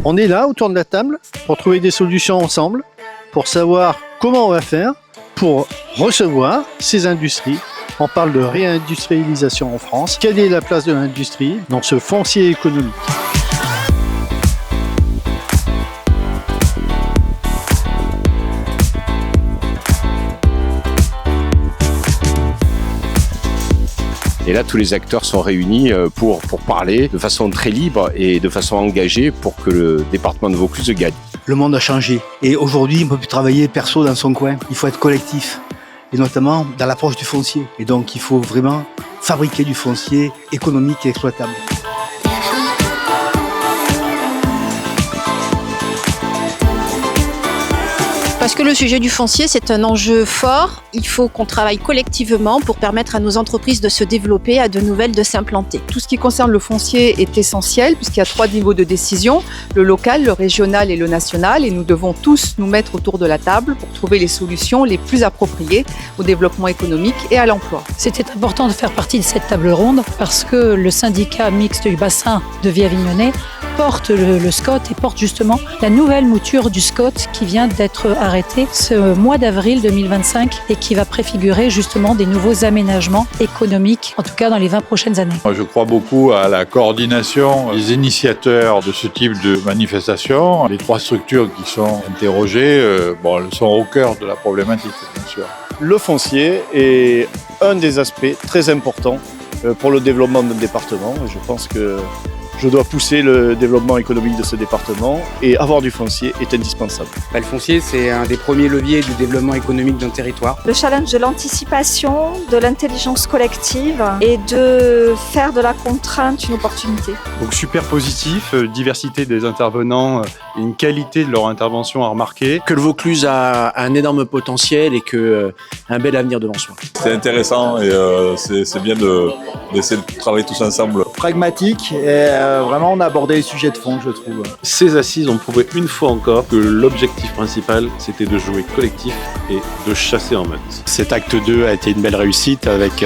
On est là autour de la table pour trouver des solutions ensemble, pour savoir comment on va faire pour recevoir ces industries. On parle de réindustrialisation en France. Quelle est la place de l'industrie dans ce foncier économique ? Et là, tous les acteurs sont réunis pour parler de façon très libre et de façon engagée pour que le département de Vaucluse gagne. Le monde a changé et aujourd'hui, on ne peut plus travailler perso dans son coin. Il faut être collectif et notamment dans l'approche du foncier. Et donc, il faut vraiment fabriquer du foncier économique et exploitable. Parce que le sujet du foncier, c'est un enjeu fort. Il faut qu'on travaille collectivement pour permettre à nos entreprises de se développer, à de nouvelles de s'implanter. Tout ce qui concerne le foncier est essentiel puisqu'il y a 3 niveaux de décision, le local, le régional et le national. Et nous devons tous nous mettre autour de la table pour trouver les solutions les plus appropriées au développement économique et à l'emploi. C'était important de faire partie de cette table ronde parce que le syndicat mixte du bassin de Vie-Avignonnais porte le SCOT et porte justement la nouvelle mouture du SCOT qui vient d'être arrêtée ce mois d'avril 2025 et qui va préfigurer justement des nouveaux aménagements économiques, en tout cas dans les 20 prochaines années. Moi, je crois beaucoup à la coordination des initiateurs de ce type de manifestation. Les 3 structures qui sont interrogées elles sont au cœur de la problématique, bien sûr. Le foncier est un des aspects très importants pour le développement d'un département. Je pense que je dois pousser le développement économique de ce département et avoir du foncier est indispensable. Le foncier, c'est un des premiers leviers du développement économique d'un territoire. Le challenge de l'anticipation, de l'intelligence collective et de faire de la contrainte une opportunité. Donc super positif, diversité des intervenants, une qualité de leur intervention à remarquer. Que le Vaucluse a un énorme potentiel et un bel avenir devant soi. C'est intéressant et c'est bien d'essayer de travailler tous ensemble. Pragmatique et vraiment on a abordé les sujets de fond, je trouve. Ces assises ont prouvé une fois encore que l'objectif principal c'était de jouer collectif et de chasser en meute. Cet acte 2 a été une belle réussite avec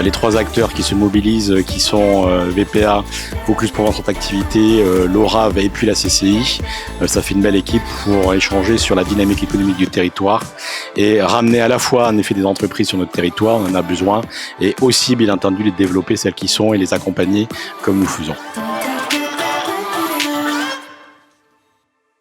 les 3 acteurs qui se mobilisent, qui sont VPA, Vaucluse Provence Activité, l'ORAV et puis la CCI. Ça fait une belle équipe pour échanger sur la dynamique économique du territoire et ramener à la fois en effet des entreprises sur notre territoire, on en a besoin, et aussi bien entendu les développer celles qui sont et les accompagner comme nous faisons.